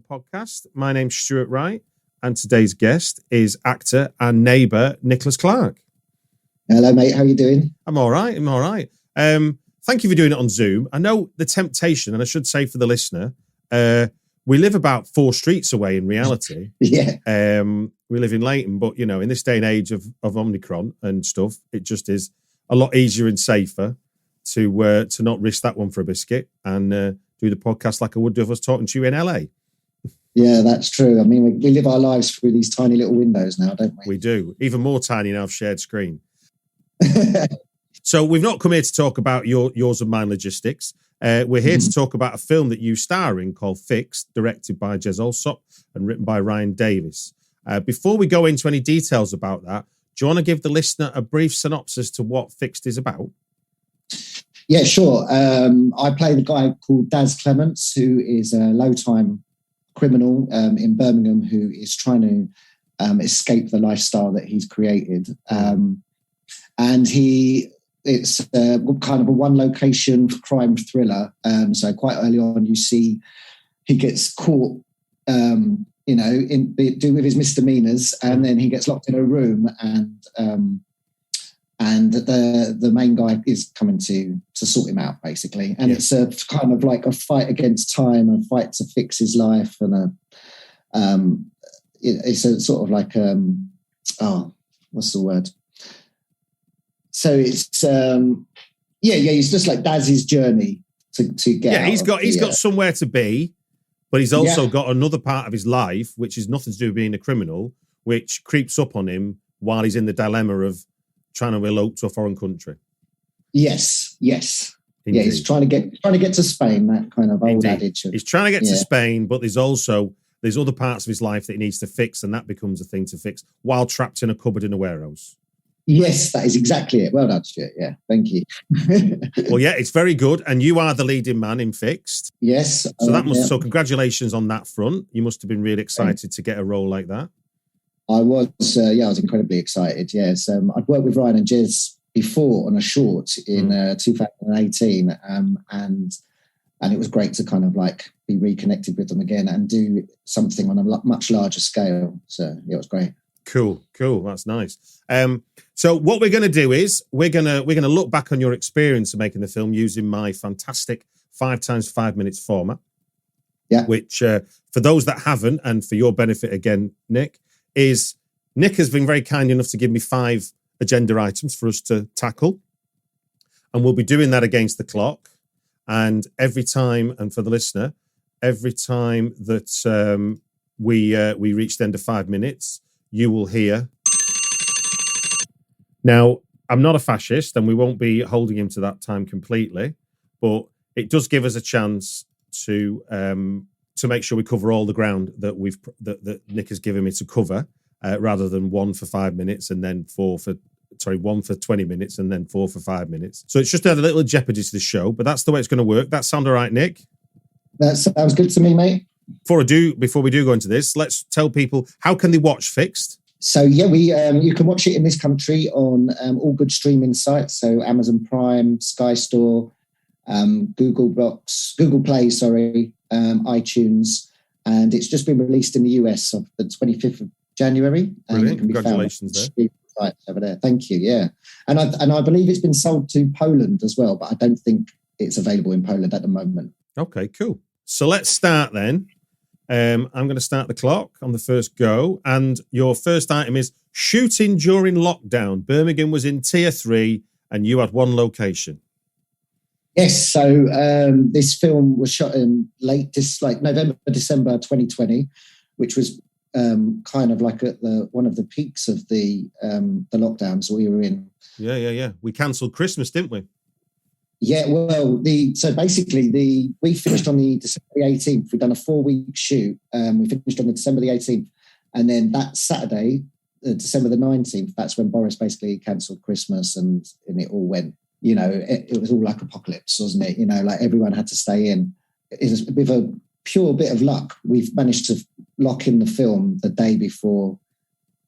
Podcast. My name's Stuart Wright, and today's guest is actor and neighbour Nicholas Clarke. Hello, mate. How are you doing? I'm all right. Thank you for doing it on Zoom. I know the temptation, and I should say for the listener, we live about 4 streets away in reality. Yeah. We live in Leighton, but, you know, in this day and age of Omicron and stuff, it just is a lot easier and safer to not risk that one for a biscuit and do the podcast like I would do if I was talking to you in LA. Yeah, that's true. I mean, we live our lives through these tiny little windows now, don't we? We do. Even more tiny now of shared screen. So we've not come here to talk about yours and mine logistics. We're here to talk about a film that you star in called Fixed, directed by Jez Alsop and written by Ryan Davis. Before we go into any details about that, do you want to give the listener a brief synopsis to what Fixed is about? Yeah, sure. I play the guy called Daz Clements, who is a low-time criminal in Birmingham who is trying to escape the lifestyle that he's created. And it's kind of a one-location crime thriller. So quite early on, you see he gets caught, with his misdemeanors, and then he gets locked in a room, and the main guy is coming to sort him out, basically. And it's a kind of like a fight against time, a fight to fix his life, and it's a sort of like what's the word? So it's it's just like Daz's journey to get. Yeah, he's got somewhere to be, but he's also got another part of his life which is nothing to do with being a criminal, which creeps up on him while he's in the dilemma of trying to elope to a foreign country. Yes. Indeed. Yeah, he's trying to get to Spain, that kind of old adage. He's trying to get to Spain, but there's other parts of his life that he needs to fix, and that becomes a thing to fix while trapped in a cupboard in a warehouse. Yes, that is exactly it. Well done, Stuart. Yeah, thank you. Well, yeah, it's very good, and you are the leading man in Fixed. Yes. So congratulations on that front. You must have been really excited to get a role like that. I was incredibly excited. Yes, I'd worked with Ryan and Jez before on a short in 2018, and it was great to kind of like be reconnected with them again and do something on a much larger scale. So yeah, it was great. Cool. That's nice. So what we're going to do is we're going to look back on your experience of making the film using my fantastic 5 times 5 minutes format. Yeah. Which for those that haven't, and for your benefit again, Nick has been very kind enough to give me 5 agenda items for us to tackle. And we'll be doing that against the clock. And every time, and for the listener, every time that we reach the end of 5 minutes, you will hear. Now, I'm not a fascist, and we won't be holding him to that time completely, but it does give us a chance to make sure we cover all the ground that Nick has given me to cover, rather than 1 for 5 minutes and then 1 for 20 minutes and then 4 for 5 minutes. So it's just a little jeopardy to the show, but that's the way it's going to work. That sound all right, Nick? That sounds good to me, mate. Before we do go into this, let's tell people, how can they watch Fixed? So yeah, you can watch it in this country on all good streaming sites. So Amazon Prime, Sky Store, Google Play, iTunes, and it's just been released in the US on the 25th of January. Brilliant. Congratulations there. Over there. Thank you. Yeah, and I believe it's been sold to Poland as well, but I don't think it's available in Poland at the moment. Okay, cool. So let's start then. I'm going to start the clock on the first go. And your first item is shooting during lockdown. Birmingham was in tier 3 and you had 1 location. Yes. So this film was shot in November, December 2020, which was kind of like at one of the peaks of the lockdowns we were in. Yeah. We cancelled Christmas, didn't we? Yeah, well, we finished on the December the 18th. We'd done a 4-week shoot. We finished on the December the 18th. And then that Saturday, December the 19th, that's when Boris basically cancelled Christmas and it all went you know, it was all like apocalypse, wasn't it? You know, like everyone had to stay in. It was with a pure bit of luck. We've managed to lock in the film the day before.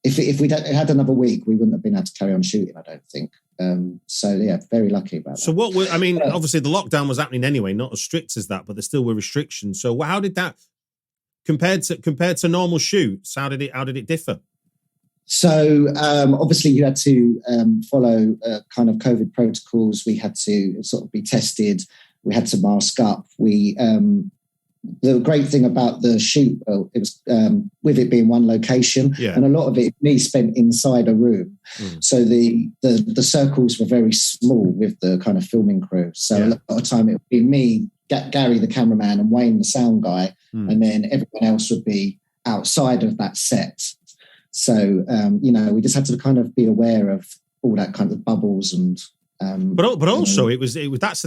If we'd had another week, we wouldn't have been able to carry on shooting, I don't think. So yeah, very lucky about that. So obviously the lockdown was happening anyway, not as strict as that, but there still were restrictions. So how did that compared to normal shoots? How did it differ? So obviously you had to follow kind of COVID protocols. We had to sort of be tested. We had to mask up. The great thing about the shoot, it was with it being one location, and a lot of it me spent inside a room. So the circles were very small with the kind of filming crew. So a lot of time it would be me, Gary the cameraman, and Wayne the sound guy, and then everyone else would be outside of that set. So you know, we just had to kind of be aware of all that kind of bubbles and. But also it was that's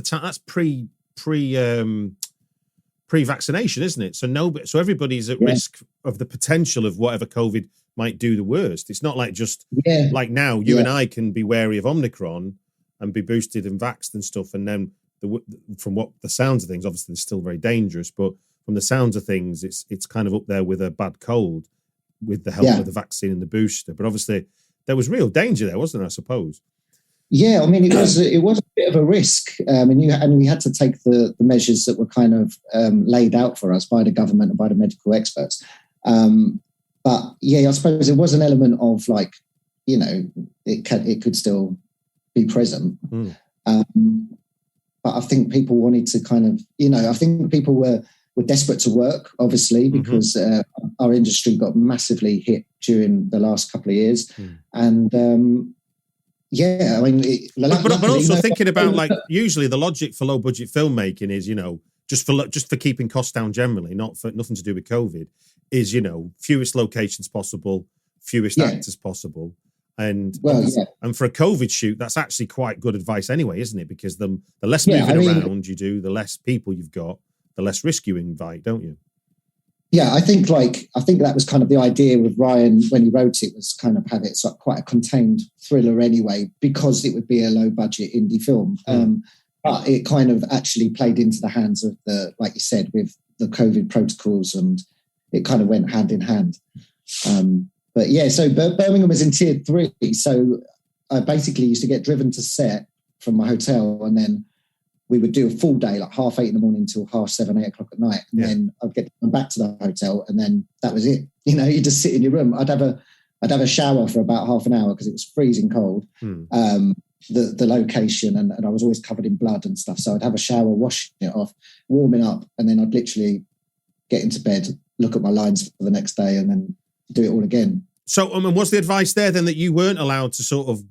pre-vaccination, isn't it? So everybody's at risk of the potential of whatever COVID might do the worst. It's not like just like now you and I can be wary of Omicron and be boosted and vaxxed and stuff. And then from what the sounds of things, obviously they're still very dangerous, but from the sounds of things, it's kind of up there with a bad cold with the help of the vaccine and the booster. But obviously there was real danger there, wasn't there, I suppose? Yeah, I mean, it was a bit of a risk, and we had to take the measures that were kind of laid out for us by the government and by the medical experts. But yeah, I suppose it was an element of like, you know, it could still be present. But I think people wanted to kind of, you know, I think people were desperate to work, obviously, because our industry got massively hit during the last couple of years, and. Yeah, I mean, but also thinking about like usually the logic for low budget filmmaking is, you know, just for keeping costs down generally, nothing to do with COVID, is, you know, fewest locations possible, fewest actors possible, and for a COVID shoot, that's actually quite good advice anyway, isn't it? Because the less moving around you do, the less people you've got, the less risk you invite, don't you? Yeah, I think that was kind of the idea with Ryan when he wrote it, was kind of have it sort of quite a contained thriller anyway, because it would be a low budget indie film. But it kind of actually played into the hands of like you said, with the COVID protocols, and it kind of went hand in hand. But yeah, so Birmingham was in tier 3. So I basically used to get driven to set from my hotel, and then we would do a full day, like 8:30 in the morning till 7:30, 8 o'clock at night. And then I'd get back to the hotel, and then that was it. You know, you just sit in your room. I'd have a shower for about half an hour because it was freezing cold. The location, and I was always covered in blood and stuff. So I'd have a shower, washing it off, warming up, and then I'd literally get into bed, look at my lines for the next day, and then do it all again. So, what's the advice there then, that you weren't allowed to sort of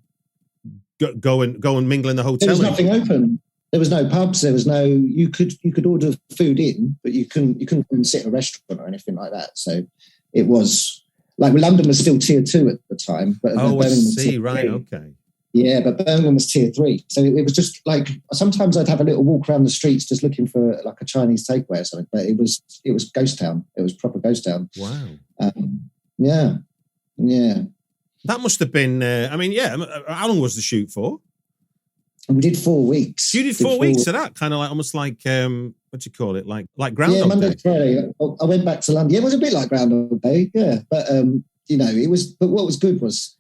go and mingle in the hotel? There was nothing open. There was no pubs. There was no. You could order food in, but you couldn't sit in a restaurant or anything like that. So it was like London was still tier 2 at the time. But Birmingham was tier 3. Okay. Yeah, but Birmingham was tier 3. So it was just like sometimes I'd have a little walk around the streets just looking for like a Chinese takeaway or something. But it was ghost town. It was proper ghost town. Wow. Yeah. That must have been. How long was the shoot for? And we did 4 weeks. You did 4 weeks of that, kind of like almost like what do you call it? Like Groundhog Day. Monday to Friday. I went back to London. Yeah, it was a bit like Groundhog Day. Yeah, but you know, it was. But what was good was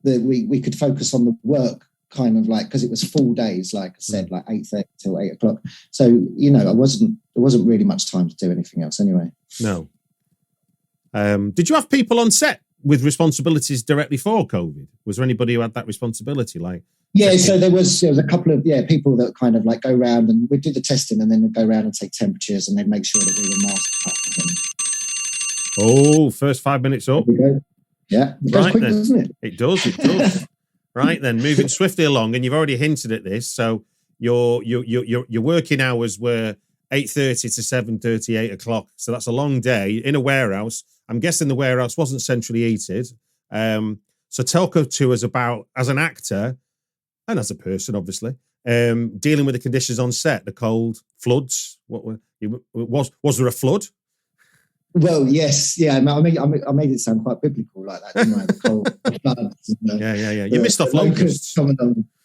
that we could focus on the work, kind of like, because it was full days, like I said, like 8:30 till 8 o'clock. So you know, there wasn't really much time to do anything else anyway. No. Did you have people on set with responsibilities directly for COVID? Was there anybody who had that responsibility? Like. Yeah, so there was a couple of people that kind of like go around, and we'd do the testing, and then we'd go around and take temperatures, and they'd make sure that we were masked up. Oh, first 5 minutes up. Yeah, it goes quick, doesn't it? It does. Right then, moving swiftly along, and you've already hinted at this. So your working hours were 8:30 to 7:30, 8 o'clock. So that's a long day in a warehouse. I'm guessing the warehouse wasn't centrally heated. So talk to us about, as an actor, and as a person, obviously, dealing with the conditions on set, the cold, floods. Was there a flood? Well, yes, yeah. I made it sound quite biblical like that, didn't I? The cold, the floods. Yeah. You missed off locusts.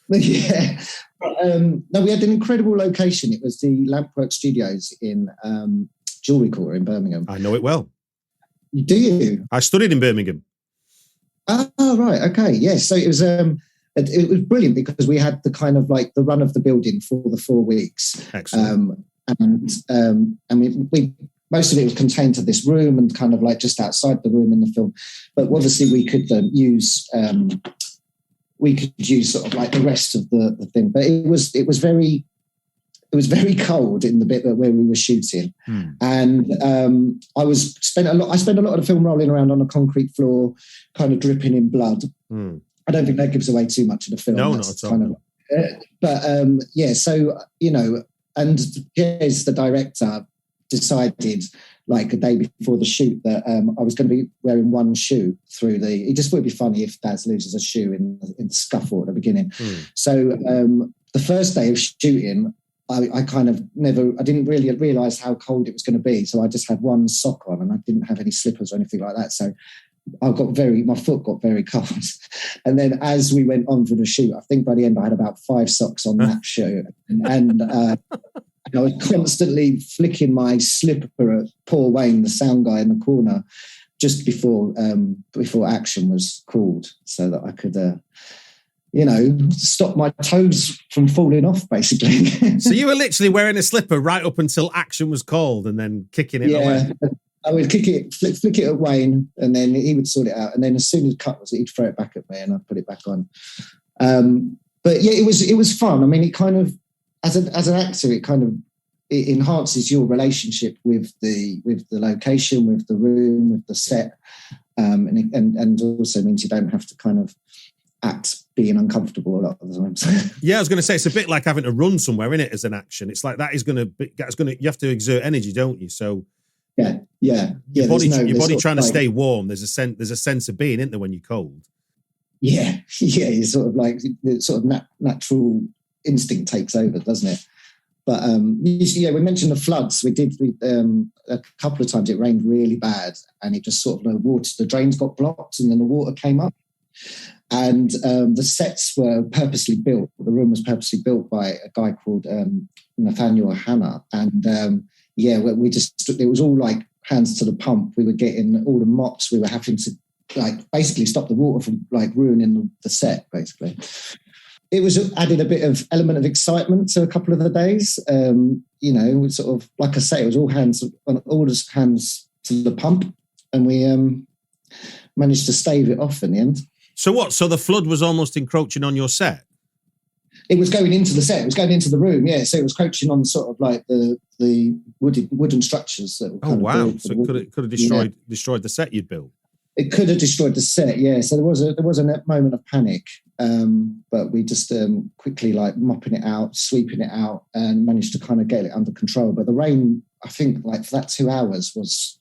Yeah. No, we had an incredible location. It was the Lampwork Studios in Jewellery Quarter in Birmingham. I know it well. Do you? I studied in Birmingham. Oh, right. Okay. Yes. So it was brilliant because we had the kind of like the run of the building for the 4 weeks. Excellent. And we most of it was contained to this room and kind of like just outside the room in the film. But obviously we could use sort of like the rest of the thing. But it was very cold in the bit where we were shooting. And I spent a lot of the film rolling around on a concrete floor, kind of dripping in blood. I don't think that gives away too much of the film. No, not at all. So, you know, and Jez, the director, decided like a day before the shoot that I was going to be wearing one shoe through he just thought it'd be funny if Daz loses a shoe in the scuffle at the beginning. So the first day of shooting, I didn't really realise how cold it was going to be. So I just had one sock on and I didn't have any slippers or anything like that. So my foot got very cold. And then as we went on for the shoot, I think by the end I had about 5 socks on that shoe. And I was constantly flicking my slipper at Paul Wayne, the sound guy in the corner, just before action was called so that I could stop my toes from falling off, basically. So you were literally wearing a slipper right up until action was called and then kicking it away? I would flick it at Wayne, and then he would sort it out. And then as soon as cut was, he'd throw it back at me, and I'd put it back on. But yeah, it was fun. I mean, it kind of, as an actor, it enhances your relationship with the location, with the room, with the set, and also means you don't have to kind of act being uncomfortable a lot of the times. Yeah, I was going to say it's a bit like having to run somewhere, in it, as an action. It's like that's going to you have to exert energy, don't you? So. Yeah. Your body trying to stay warm. There's a sense of being, isn't there, when you're cold? Yeah. It's sort of like the sort of natural instinct takes over, doesn't it? But we mentioned the floods. We a couple of times it rained really bad, and it just sort of the drains got blocked, and then the water came up. And the sets were purposely built. The room was purposely built by a guy called Nathaniel Hanna, and. It was all like hands to the pump. We were getting all the mops. We were having to like basically stop the water from like ruining the set, basically. It was added a bit of element of excitement to a couple of the days. Sort of, like I say, it was all hands to the pump, and we managed to stave it off in the end. So what? So the flood was almost encroaching on your set? It was going into the set. It was going into the room. Yeah, so it was coaching on sort of like the wooden structures that were kind of built. So it could have destroyed the set you'd built. It could have destroyed the set. Yeah. So there was a moment of panic, but we just quickly like mopping it out, sweeping it out, and managed to kind of get it under control. But the rain, I think, like for that 2 hours was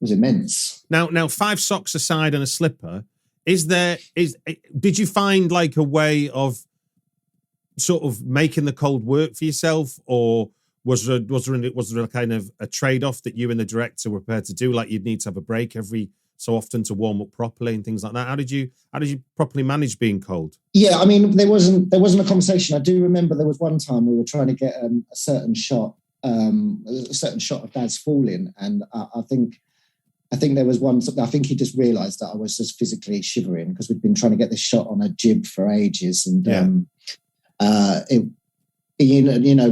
immense. Now 5 socks aside and a slipper. Did you find like a way of sort of making the cold work for yourself, or was there a kind of a trade-off that you and the director were prepared to do? Like you'd need to have a break every so often to warm up properly and things like that. How did you properly manage being cold? Yeah, I mean, there wasn't a conversation. I do remember there was one time we were trying to get a certain shot of Daz falling, and I think there was one. I think he just realised that I was just physically shivering because we'd been trying to get this shot on a jib for ages, and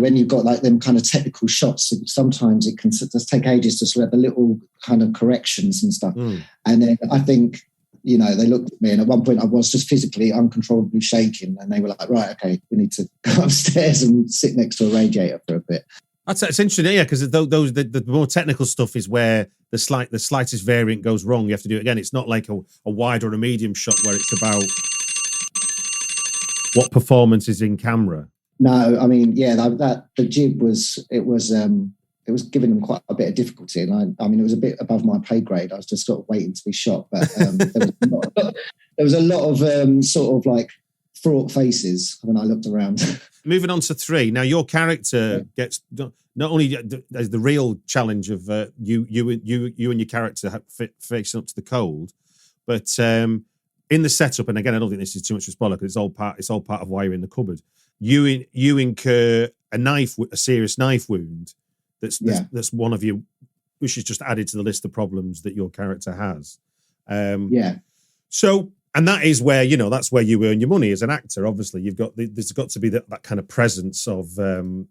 when you've got like them kind of technical shots, sometimes it can just take ages to sort of the little kind of corrections and stuff. And then I think, they looked at me, and at one point I was just physically uncontrollably shaking, and they were like, right, okay, we need to go upstairs and sit next to a radiator for a bit. It's interesting, yeah, because the more technical stuff is where the slightest variant goes wrong. You have to do it again. It's not like a wide or a medium shot where it's about what performance is in camera. No, I mean, the jib was giving them quite a bit of difficulty, and I mean, it was a bit above my pay grade. I was just sort of waiting to be shot, but there was a lot of sort of like fraught faces when I looked around. Moving on to 3. Now, your character gets not only there's the real challenge of you and your character facing up to the cold, but in the setup, and again, I don't think this is too much of a spoiler because it's all part of why you're in the cupboard. You incur a serious knife wound that's one of you, which is just added to the list of problems that your character has. So, and that is where, that's where you earn your money as an actor. Obviously, there's got to be that kind of presence of mind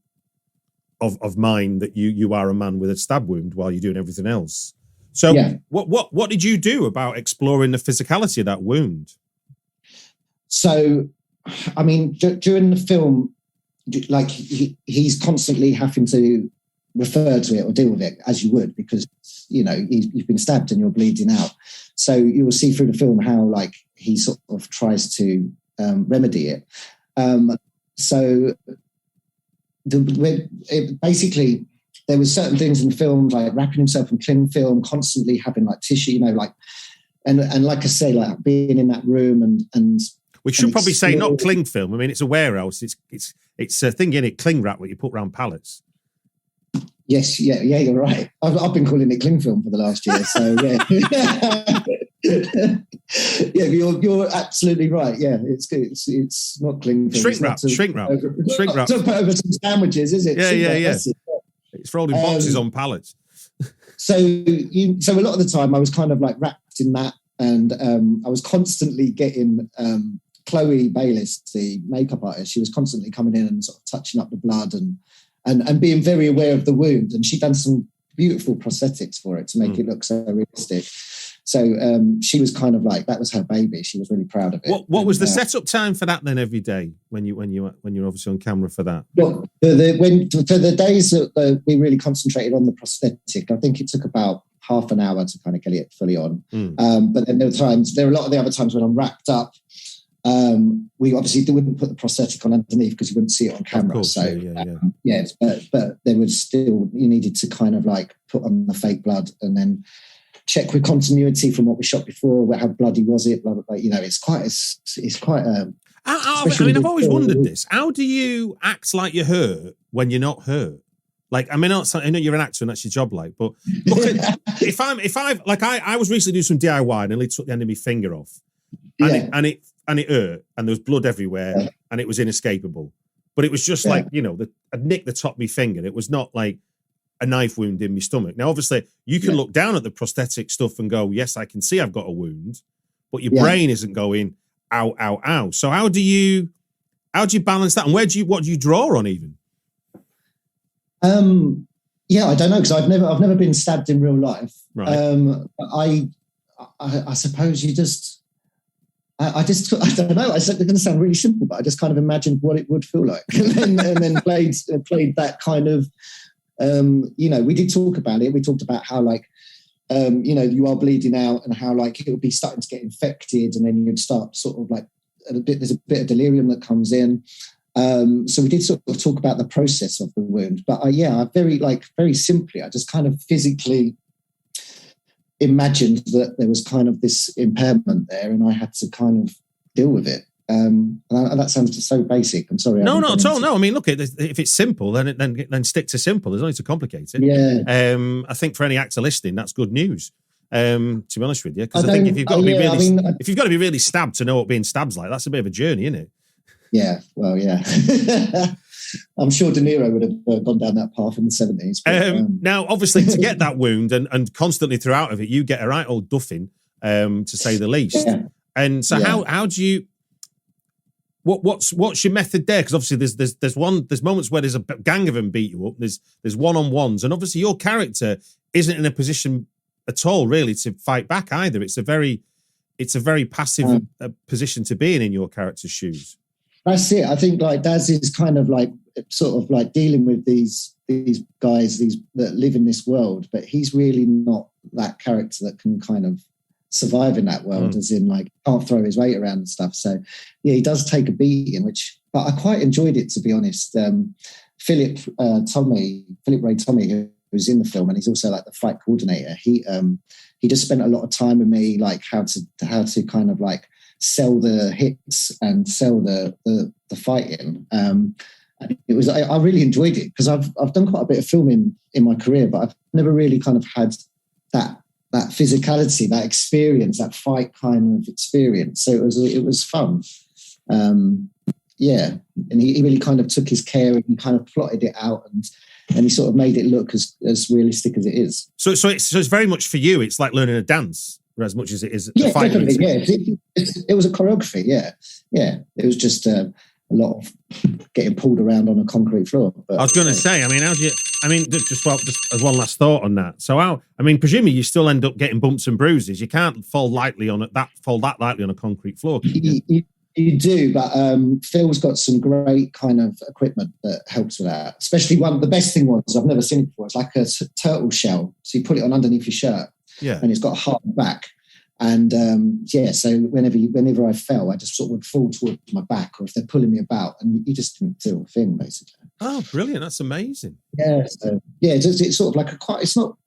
that you are a man with a stab wound while you're doing everything else. So what did you do about exploring the physicality of that wound? So, I mean, during the film, like he's constantly having to refer to it or deal with it as you would, because, you've been stabbed and you're bleeding out. So you will see through the film how like he sort of tries to remedy it. Basically, there was certain things in the film, like wrapping himself in cling film, constantly having like tissue, and like I say, like being in that room and we should probably say not cling film. I mean, it's a warehouse. It's a thing in it, cling wrap, what you put around pallets. Yes, yeah, you're right. I've been calling it cling film for the last year, so yeah. Yeah, you're absolutely right. Yeah, it's good. It's not cling film. Shrink wrap. To put over some sandwiches, is it? Yeah. It's rolled in boxes on pallets. So a lot of the time I was kind of like wrapped in that, and I was constantly getting Chloe Bayliss, the makeup artist. She was constantly coming in and sort of touching up the blood and being very aware of the wound. And she'd done some beautiful prosthetics for it to make it look so realistic. So she was kind of like, that was her baby. She was really proud of it. What was the setup time for that then every day when you're obviously on camera for that? Well, for the days that we really concentrated on the prosthetic, I think it took about half an hour to kind of get it fully on. But then there were a lot of the other times when I'm wrapped up. We obviously wouldn't put the prosthetic on underneath because you wouldn't see it on camera. Course, but there was still, you needed to kind of like put on the fake blood and then check with continuity from what we shot before. How bloody was it? Blah, blah, blah. It's quite. I've always wondered this. How do you act like you're hurt when you're not hurt? Like, I mean, I know you're an actor and that's your job, like, but look at, I was recently doing some DIY and nearly took the end of my finger off, and it hurt, and there was blood everywhere, and it was inescapable. But it was just like, I'd nicked the top of my finger. It was not like a knife wound in my stomach. Now, obviously, you can look down at the prosthetic stuff and go, yes, I can see I've got a wound, but your brain isn't going, ow, ow, ow. So how do you balance that? And what do you draw on even? I don't know, because I've never been stabbed in real life. Right. I suppose you just, I don't know. It's going to sound really simple, but I just kind of imagined what it would feel like, and then played that kind of. We did talk about it. We talked about how like, you are bleeding out, and how like it would be starting to get infected, and then you'd start sort of like there's a bit of delirium that comes in. So we did sort of talk about the process of the wound, but I very simply, I just kind of physically imagined that there was kind of this impairment there, and I had to kind of deal with it. And that sounds just so basic. I'm sorry. No, not at all. No, I mean, look, if it's simple, then stick to simple. There's no need to complicate it. Yeah. I think for any actor listening, that's good news. To be honest with you, because I think if you've got to be really stabbed to know what being stabbed's like, that's a bit of a journey, isn't it? Yeah. Well, yeah. I'm sure De Niro would have gone down that path in the 70s. But, now, obviously, to get that wound and constantly throughout of it, you get a right old duffing, to say the least. Yeah. And so, how do you? What's your method there? Because obviously, there's moments where there's a gang of them beat you up. There's one-on-ones, and obviously, your character isn't in a position at all really to fight back either. It's a very passive position to be in your character's shoes. That's it. I think like Daz is kind of like sort of like dealing with these guys that live in this world, but he's really not that character that can kind of survive in that world, as in like can't throw his weight around and stuff. So yeah, he does take a beating, but I quite enjoyed it, to be honest. Philip Ray Tommy, who's in the film, and he's also like the fight coordinator. He just spent a lot of time with me, like how to kind of like sell the hits and sell the fighting. It was I really enjoyed it, because I've done quite a bit of filming in my career, but I've never really kind of had that physicality, that experience, that fight kind of experience. So it was fun. Yeah, and he really kind of took his care and he kind of plotted it out and he sort of made it look as realistic as it is. So it's very much for you. It's like learning a dance as much as it is. Yeah, definitely. Yeah, it was a choreography. Yeah. It was just a lot of getting pulled around on a concrete floor. But, I was going to say, I mean, how do you? I mean, just as one last thought on that. So presumably you still end up getting bumps and bruises. You can't fall that lightly on a concrete floor. You do, but Phil's got some great kind of equipment that helps with that. Especially the best thing was, I've never seen it before, it's like a turtle shell. So you put it on underneath your shirt, and it's got a hard back. And so whenever I fell, I just sort of would fall towards my back, or if they're pulling me about, and you just didn't feel a thing, basically. Oh, brilliant! That's amazing. Yeah, it's sort of like it's not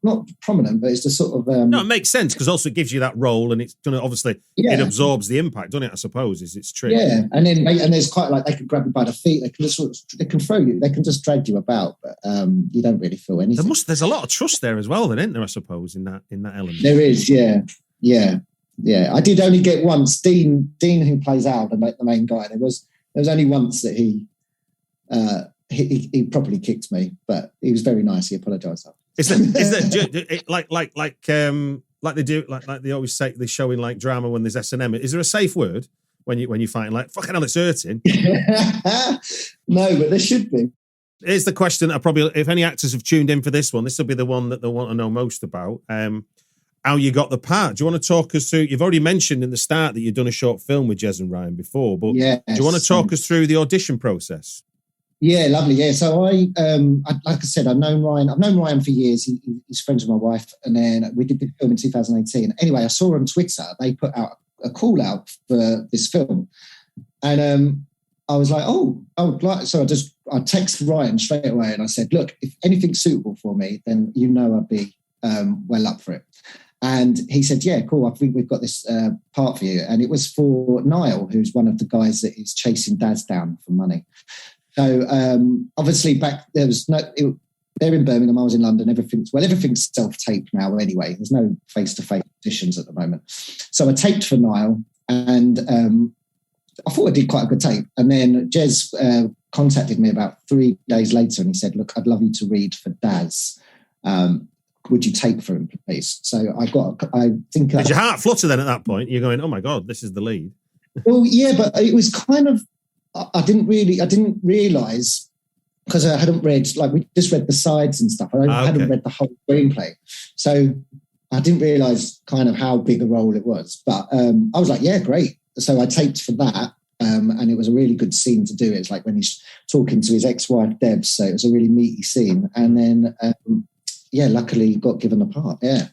prominent, but it's the sort of no, it makes sense because also it gives you that role, and it's gonna obviously it absorbs the impact, doesn't it? I suppose is its trick. Yeah, and there's quite like they can grab you by the feet, they can just they can throw you, they can just drag you about, but you don't really feel anything. There's a lot of trust there as well, then, isn't there? I suppose in that element. There is, yeah. I did only get once. Dean, who plays Al, the main guy. There was only once that he properly kicked me, but he was very nice. He apologised. Is that like they do, like they always say they show in like drama when there's S&M? Is there a safe word when you fighting like fucking hell? It's hurting. No, but there should be. Here's the question that if any actors have tuned in for this one, this will be the one that they'll want to know most about. How you got the part. Do you want to talk us through? You've already mentioned in the start that you've done a short film with Jez and Ryan before, but do you want to talk us through the audition process? Yeah, lovely. Yeah, so like I said, I've known Ryan for years. He's friends with my wife, and then we did the film in 2018. Anyway, I saw on Twitter they put out a call out for this film, and I was like, I would like. So I texted Ryan straight away, and I said, look, if anything's suitable for me, then I'd be well up for it. And he said, yeah, cool, I think we've got this part for you. And it was for Niall, who's one of the guys that is chasing Daz down for money. So obviously back there was they're in Birmingham, I was in London, everything's self-taped now anyway. There's no face-to-face auditions at the moment. So I taped for Niall, and I thought I did quite a good tape. And then Jez contacted me about 3 days later, and he said, look, I'd love you to read for Daz. Would you tape for him, please? So did your heart flutter then at that point? You're going, oh my God, this is the lead. Well, yeah, but it was kind of, I didn't realise, because I hadn't read, like we just read the sides and stuff. I hadn't read the whole screenplay. So I didn't realise kind of how big a role it was. But I was like, yeah, great. So I taped for that. And it was a really good scene to do. It's like when he's talking to his ex-wife, Deb. So it was a really meaty scene. And then, luckily got given a part. Yeah.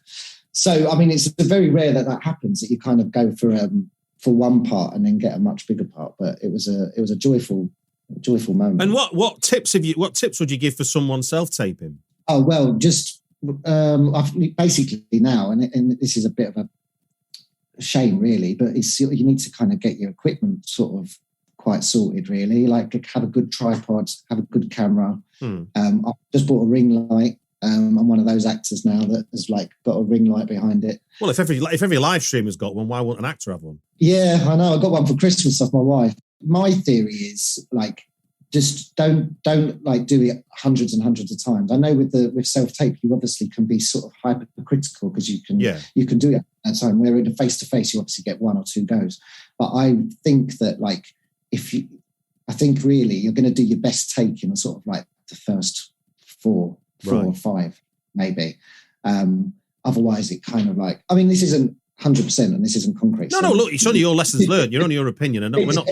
So, I mean, it's very rare that happens, that you kind of go for one part and then get a much bigger part. But it was a joyful moment. And what tips would you give for someone self-taping? Oh, well, just basically now, and this is a bit of a shame really, but you need to kind of get your equipment sort of quite sorted really, like have a good tripod, have a good camera. I just bought a ring light. I'm one of those actors now that has like got a ring light behind it. Well, if every live stream has got one, why won't an actor have one? Yeah, I know. I got one for Christmas off my wife. My theory is like, just don't like do it hundreds and hundreds of times. I know with self-tape, you obviously can be sort of hypercritical because you can do it at a time. Where in a face-to-face, you obviously get one or two goes. But I think that like I think really you're going to do your best take in a sort of like the first four or five, maybe. Otherwise, it kind of like, I mean, this isn't 100% and this isn't concrete. No, look, it's only your lessons learned. You're only your opinion. And we're not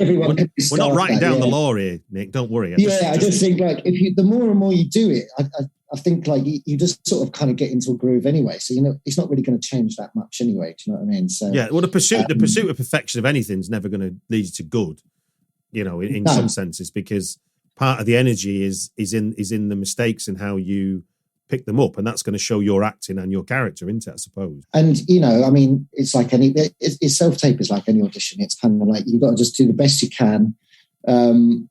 writing down the law here, Nick. Don't worry. I just think like the more and more you do it, I think like you just sort of kind of get into a groove anyway. So, it's not really going to change that much anyway. Do you know what I mean? So yeah, well, the pursuit of perfection of anything is never going to lead you to good, in some senses, because part of the energy is in the mistakes and how you pick them up, and that's going to show your acting and your character, isn't it, I suppose? And I mean, it's like it's self-tape is like any audition. It's kind of like you've got to just do the best you can, and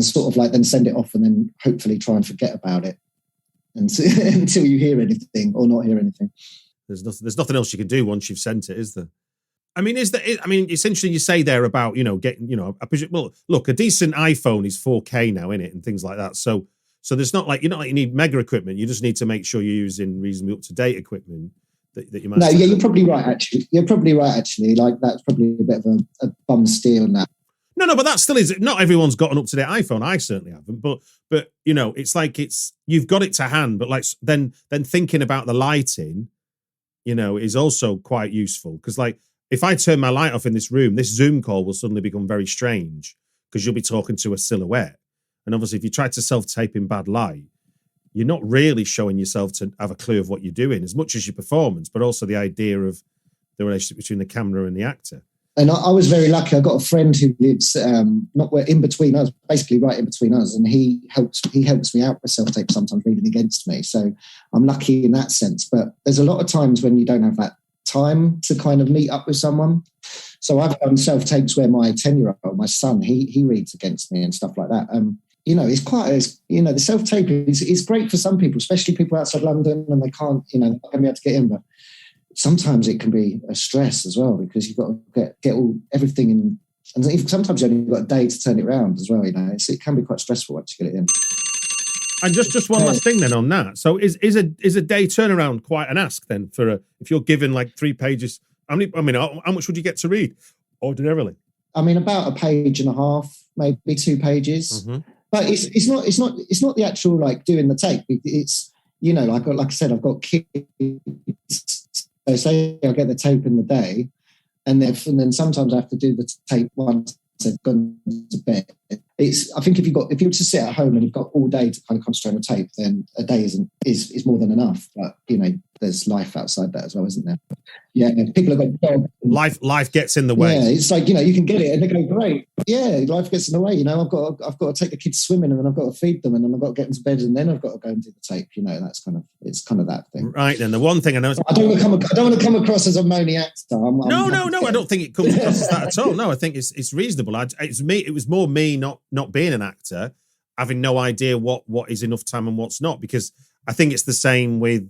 sort of like then send it off, and then hopefully try and forget about it until you hear anything or not hear anything. There's nothing else you can do once you've sent it, is there? I mean, it's interesting you say there about, getting, look, a decent iPhone is 4K now, innit, and things like that. So there's not like, you need mega equipment. You just need to make sure you're using reasonably up-to-date equipment that you might. No, yeah, you're probably right, actually. Like, that's probably a bit of a bum steer on that. No, but that still is. Not everyone's got an up-to-date iPhone. I certainly haven't. But it's like you've got it to hand. But like then thinking about the lighting, is also quite useful, because like if I turn my light off in this room, this Zoom call will suddenly become very strange because you'll be talking to a silhouette. And obviously, if you try to self-tape in bad light, you're not really showing yourself to have a clue of what you're doing as much as your performance, but also the idea of the relationship between the camera and the actor. And I was very lucky. I got a friend who lives in between us, basically right in between us, and he helps me out with self-tape, sometimes reading against me. So I'm lucky in that sense. But there's a lot of times when you don't have that time to kind of meet up with someone. So I've done self-tapes where my 10-year-old, my son, he reads against me and stuff like that. The self-tape is great for some people, especially people outside London, and they can't, they're not going to be able to get in. But sometimes it can be a stress as well, because you've got to get everything in. And sometimes you've only got a day to turn it around as well, it can be quite stressful once you get it in. And just one last thing then on that. So is a day turnaround quite an ask then if you're given like 3 pages? How much would you get to read ordinarily? About a page and a half, maybe 2 pages. Mm-hmm. But it's not the actual like doing the tape. It's like I said, I've got kids. So say I get the tape in the day, and then sometimes I have to do the tape once I've gone to bed. I think if you were to sit at home and you've got all day to kind of concentrate on tape, then a day is more than enough. But there's life outside that as well, isn't there? Yeah, people have got jobs. Life gets in the way. Yeah, it's like you can get it and they go great. Yeah, life gets in the way. I've got to take the kids swimming, and then I've got to feed them, and then I've got to get them to bed, and then I've got to go and do the tape. That's kind of that thing. Right then, the one thing I know. I don't want to come across as a moany actor. No. I don't think it comes across as that at all. No, I think it's reasonable. It was more me not being an actor, having no idea what is enough time and what's not, because I think it's the same with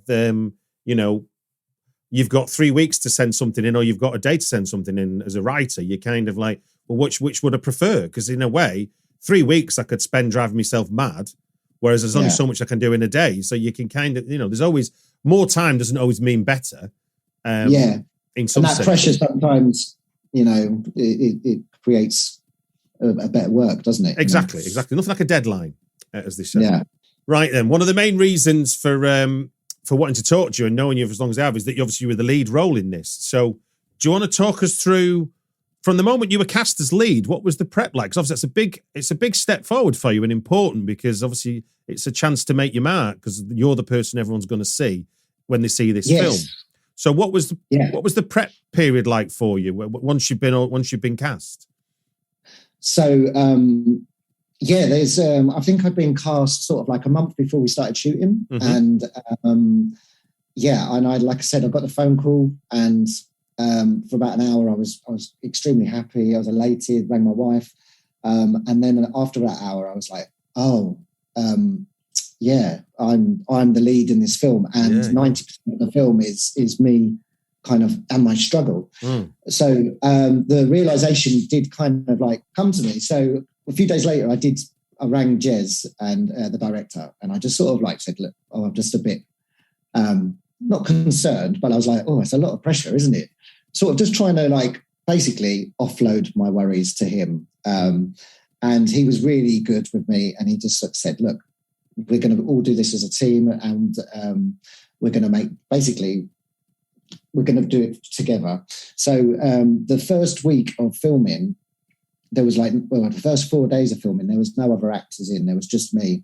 you've got 3 weeks to send something in, or you've got a day to send something in. As a writer, you're kind of like, well, which would I prefer? Because in a way, 3 weeks I could spend driving myself mad, whereas there's only so much I can do in a day. So you can kind of, there's always more time doesn't always mean better. In some sense. Pressure sometimes, it creates a better work, doesn't it? Exactly. Nothing like a deadline, as they say. Yeah. Right then, one of the main reasons for wanting to talk to you and knowing you for as long as I have is that you were the lead role in this. So do you want to talk us through, from the moment you were cast as lead, what was the prep like? Because obviously it's a big step forward for you, and important, because obviously it's a chance to make your mark, because you're the person everyone's going to see when they see this film. So what was the prep period like for you once you've been cast? So there's I think I'd been cast sort of like a month before we started shooting, and and I, like I said, I got the phone call, and for about an hour I was extremely happy. I was elated, rang my wife, and then after that hour I was like, I'm the lead in this film, and 90% of the film is me kind of and my struggle. So the realization did kind of like come to me. So a few days later I rang Jez and the director, and I just sort of like said, look, I'm just a bit not concerned, but I was like, it's a lot of pressure, isn't it? Sort of just trying to like basically offload my worries to him. And he was really good with me, and he just said, look, we're going to all do this as a team, and we're going to do it together. So the first week of filming, there was the first 4 days of filming, there was no other actors in, there was just me.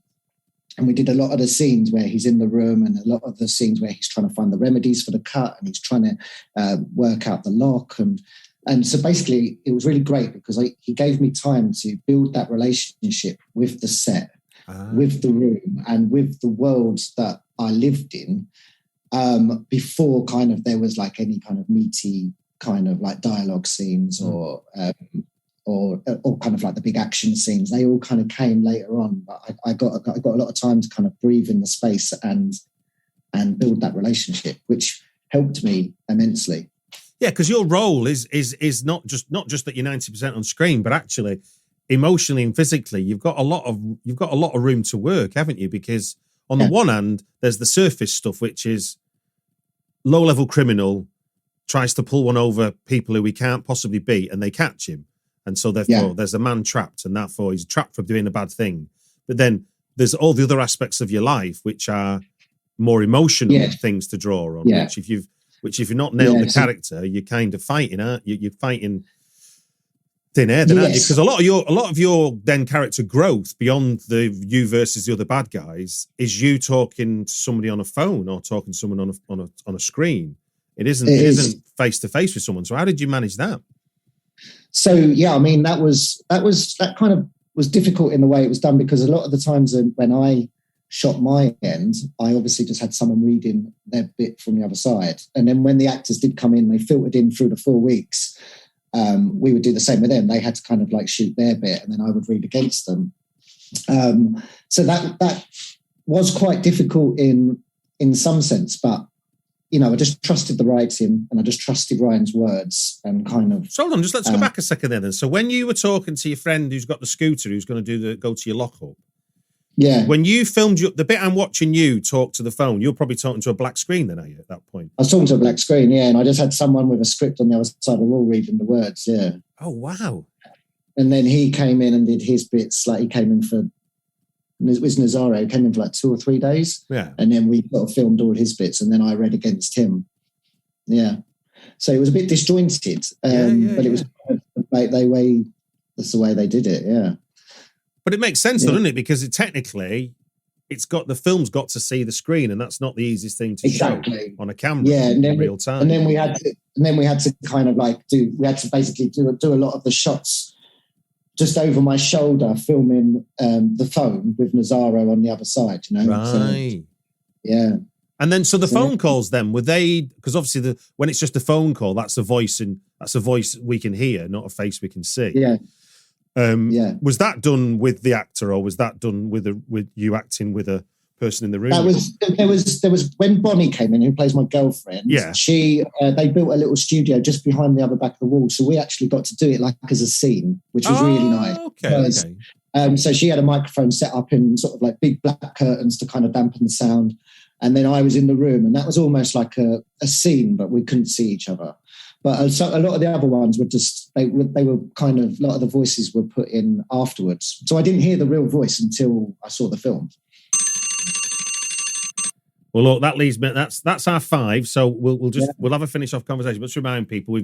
And we did a lot of the scenes where he's in the room, and a lot of the scenes where he's trying to find the remedies for the cut, and he's trying to work out the lock. And so basically it was really great, because he gave me time to build that relationship with the set, with the room, and with the world that I lived in, before kind of there was like any kind of meaty kind of like dialogue scenes or kind of like the big action scenes. They all kind of came later on, but I got a lot of time to kind of breathe in the space and build that relationship, which helped me immensely. Yeah, because your role is not just that you're 90% on screen, but actually emotionally and physically, you've got a lot of room to work, haven't you? Because on the one hand, there's the surface stuff, which is low-level criminal tries to pull one over people who he can't possibly beat, and they catch him, and so therefore there's a man trapped, and therefore he's trapped for doing a bad thing. But then there's all the other aspects of your life, which are more emotional things to draw on. Which if you've not nailed the character, you're kind of fighting, aren't you? You're fighting thin air, then, aren't you? Because a lot of your then character growth beyond the you versus the other bad guys is you talking to somebody on a phone or talking to someone on a screen. It isn't face to face with someone. So how did you manage that? So I mean that kind of was difficult in the way it was done, because a lot of the times when I shot my end, I obviously just had someone reading their bit from the other side, and then when the actors did come in, they filtered in through the 4 weeks. We would do the same with them. They had to kind of like shoot their bit, and then I would read against them. So that was quite difficult in some sense, but I just trusted the writing, and I just trusted Ryan's words, and kind of. So hold on, just let's go back a second then. So when you were talking to your friend who's got the scooter, who's going to go to your lockup, when you filmed the bit I'm watching you talk to the phone, you're probably talking to a black screen then, are you, at that point? I was talking to a black screen, and I just had someone with a script on the other side of the wall reading the words, Oh, wow. And then he came in and did his bits, like he came in for, it was Nazaro, he came in for like 2 or 3 days. Yeah. And then we sort of filmed all his bits, and then I read against him. Yeah. So it was a bit disjointed, but it was like that's the way they did it, But it makes sense, doesn't it? Because technically, the film's got to see the screen, and that's not the easiest thing to show on a camera in real time. And then we had to kind of like basically do a lot of the shots just over my shoulder, filming the phone with Nazaro on the other side. Right? So, And then, so the phone calls, then were they? Because obviously, when it's just a phone call, that's a voice we can hear, not a face we can see. Yeah. Was that done with the actor, or was that done with you acting with a person in the room? There was when Bonnie came in, who plays my girlfriend. Yeah, they built a little studio just behind the other back of the wall, so we actually got to do it like as a scene, which was really nice. Okay. So she had a microphone set up in sort of like big black curtains to kind of dampen the sound, and then I was in the room, and that was almost like a scene, but we couldn't see each other. But a lot of the other ones were just, they were kind of, a lot of the voices were put in afterwards. So I didn't hear the real voice until I saw the film. Well, look, that leaves me, that's our 5. So we'll have a finish off conversation. But just remind people,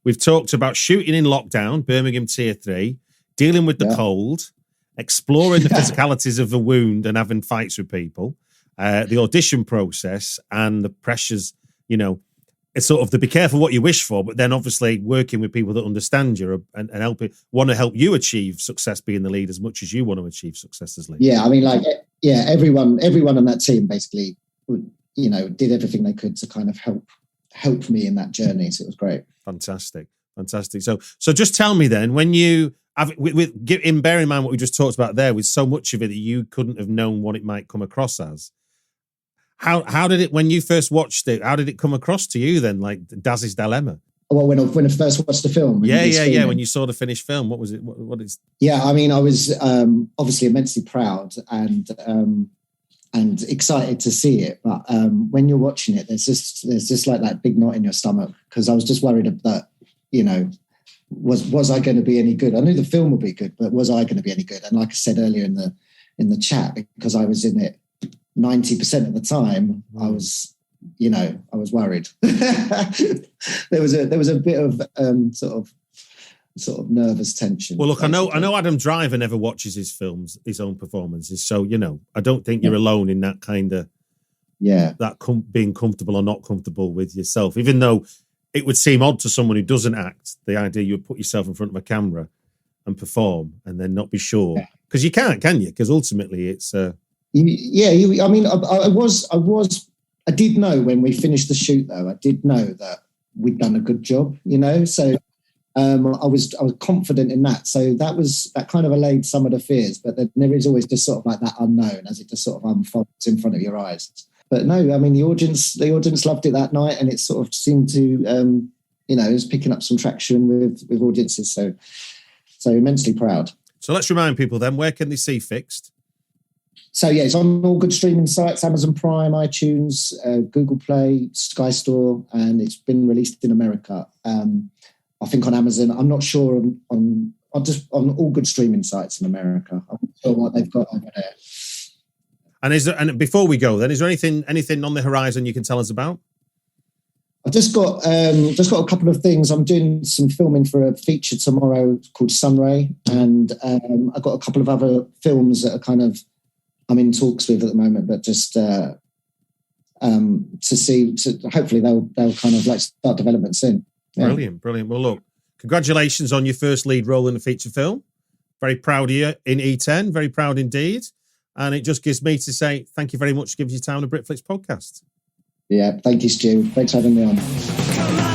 we've talked about shooting in lockdown, Birmingham Tier 3, dealing with the cold, exploring the physicalities of the wound and having fights with people, the audition process and the pressures, it's sort of to be careful what you wish for, but then obviously working with people that understand you and want to help you achieve success being the lead as much as you want to achieve success as lead. Yeah, I mean, everyone on that team basically, did everything they could to kind of help me in that journey. So it was great. Fantastic. So just tell me then, when you have, bear in mind what we just talked about there, with so much of it that you couldn't have known what it might come across as. How did it, when you first watched it, how did it come across to you then, like Daz's dilemma? Well, when I first watched the film. Yeah. When you saw the finished film, what was it? What is? Yeah, I mean, I was obviously immensely proud and excited to see it. But when you're watching it, there's just like that big knot in your stomach, because I was just worried that, was I going to be any good? I knew the film would be good, but was I going to be any good? And like I said earlier in the chat, because I was in it 90% of the time, I was worried. there was a bit of sort of nervous tension. Well, look, basically. I know Adam Driver never watches his films, his own performances, so I don't think you're alone in that kind of being comfortable or not comfortable with yourself, even though it would seem odd to someone who doesn't act, the idea you would put yourself in front of a camera and perform and then not be sure, because you can't, can you? Because ultimately it's I mean, I did know when we finished the shoot, though. I did know that we'd done a good job, So I was confident in that. So that kind of allayed some of the fears. But then there is always just sort of like that unknown as it just sort of unfolds in front of your eyes. but no, I mean the audience loved it that night, and it sort of seemed to it was picking up some traction with audiences. So immensely proud. So let's remind people then, where can they see Fixed? So yeah, it's on all good streaming sites: Amazon Prime, iTunes, Google Play, Sky Store, and it's been released in America. I think on Amazon. I'm not sure on all good streaming sites in America. I'm not sure what they've got over there. And before we go, then, is there anything on the horizon you can tell us about? I've just got a couple of things. I'm doing some filming for a feature tomorrow called Sunray, and I've got a couple of other films that are kind of I'm in talks with at the moment, but just to see. So hopefully they'll kind of like start development soon. Yeah. Brilliant. Well, look, congratulations on your first lead role in a feature film. Very proud of you in E10. Very proud indeed. And it just gives me to say thank you very much for giving your time on the Britflicks podcast. Yeah, thank you, Stu. Thanks for having me on.